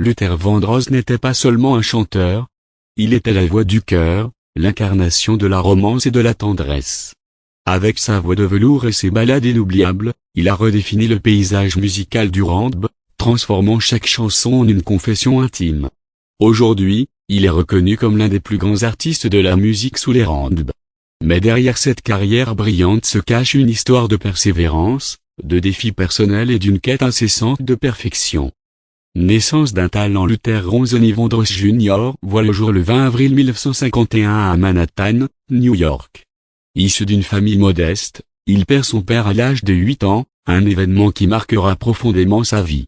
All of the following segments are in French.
Luther Vandross n'était pas seulement un chanteur. Il était la voix du cœur, l'incarnation de la romance et de la tendresse. Avec sa voix de velours et ses ballades inoubliables, il a redéfini le paysage musical du R&B, transformant chaque chanson en une confession intime. Aujourd'hui, il est reconnu comme l'un des plus grands artistes de la musique sous les R&B. Mais derrière cette carrière brillante se cache une histoire de persévérance, de défis personnels et d'une quête incessante de perfection. Naissance d'un talent. Luther Ronzoni Vandross Jr. voit le jour le 20 avril 1951 à Manhattan, New York. Issu d'une famille modeste, il perd son père à l'âge de 8 ans, un événement qui marquera profondément sa vie.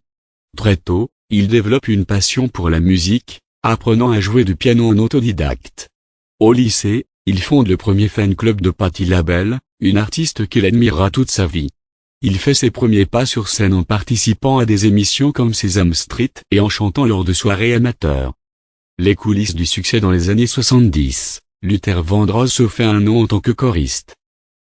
Très tôt, il développe une passion pour la musique, apprenant à jouer du piano en autodidacte. Au lycée, il fonde le premier fan club de Patti LaBelle, une artiste qu'il admirera toute sa vie. Il fait ses premiers pas sur scène en participant à des émissions comme Sesame Street et en chantant lors de soirées amateurs. Les coulisses du succès. Dans les années 70, Luther Vandross se fait un nom en tant que choriste.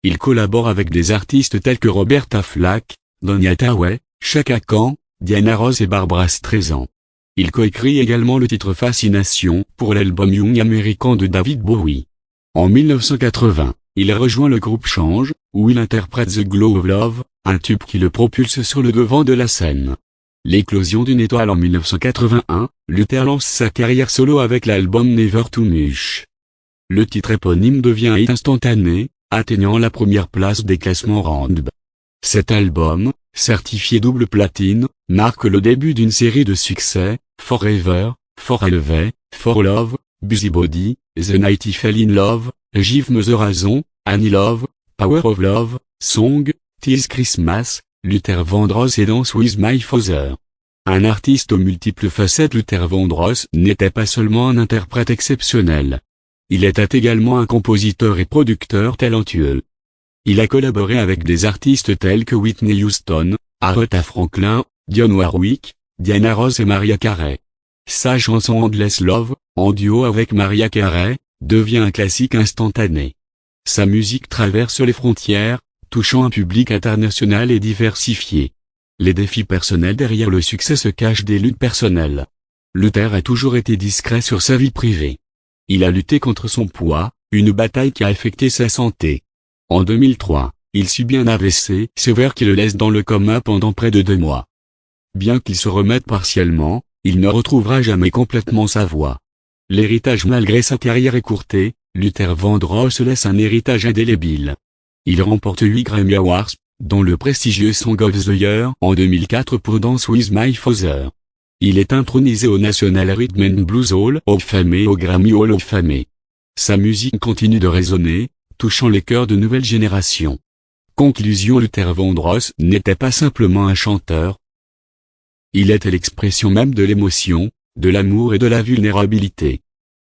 Il collabore avec des artistes tels que Roberta Flack, Donny Hathaway, Chaka Khan, Diana Ross et Barbra Streisand. Il coécrit également le titre Fascination pour l'album Young American de David Bowie. En 1980, il rejoint le groupe Change, où il interprète The Glow of Love, un tube qui le propulse sur le devant de la scène. L'éclosion d'une étoile. En 1981, Luther lance sa carrière solo avec l'album Never Too Much. Le titre éponyme devient un hit instantané, atteignant la première place des classements R&B. Cet album, certifié double platine, marque le début d'une série de succès: Forever, For Alve, For Love, Busybody, The Night I Fell in Love, Give Me the Reason, Annie Love, Power of Love, Song, This Christmas, Luther Vandross et Dance with My Father. Un artiste aux multiples facettes. Luther Vandross n'était pas seulement un interprète exceptionnel. Il était également un compositeur et producteur talentueux. Il a collaboré avec des artistes tels que Whitney Houston, Aretha Franklin, Dionne Warwick, Diana Ross et Mariah Carey. Sa chanson Endless Love, en duo avec Mariah Carey, devient un classique instantané. Sa musique traverse les frontières, touchant un public international et diversifié. Les défis personnels. Derrière le succès se cachent des luttes personnelles. Luther a toujours été discret sur sa vie privée. Il a lutté contre son poids, une bataille qui a affecté sa santé. En 2003, il subit un AVC sévère qui le laisse dans le coma pendant près de 2 mois. Bien qu'il se remette partiellement, il ne retrouvera jamais complètement sa voix. L'héritage. Malgré sa carrière écourtée, Luther Vandross laisse un héritage indélébile. Il remporte 8 Grammy Awards, dont le prestigieux Song of the Year en 2004 pour Dance with My Father. Il est intronisé au National Rhythm and Blues Hall of Fame et au Grammy Hall of Fame. Sa musique continue de résonner, touchant les cœurs de nouvelles générations. Conclusion. Luther Vandross n'était pas simplement un chanteur. Il était l'expression même de l'émotion, de l'amour et de la vulnérabilité.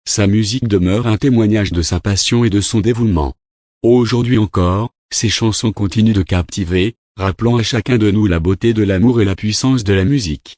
Sa musique demeure un témoignage de sa passion et de son dévouement. Aujourd'hui encore, ses chansons continuent de captiver, rappelant à chacun de nous la beauté de l'amour et la puissance de la musique.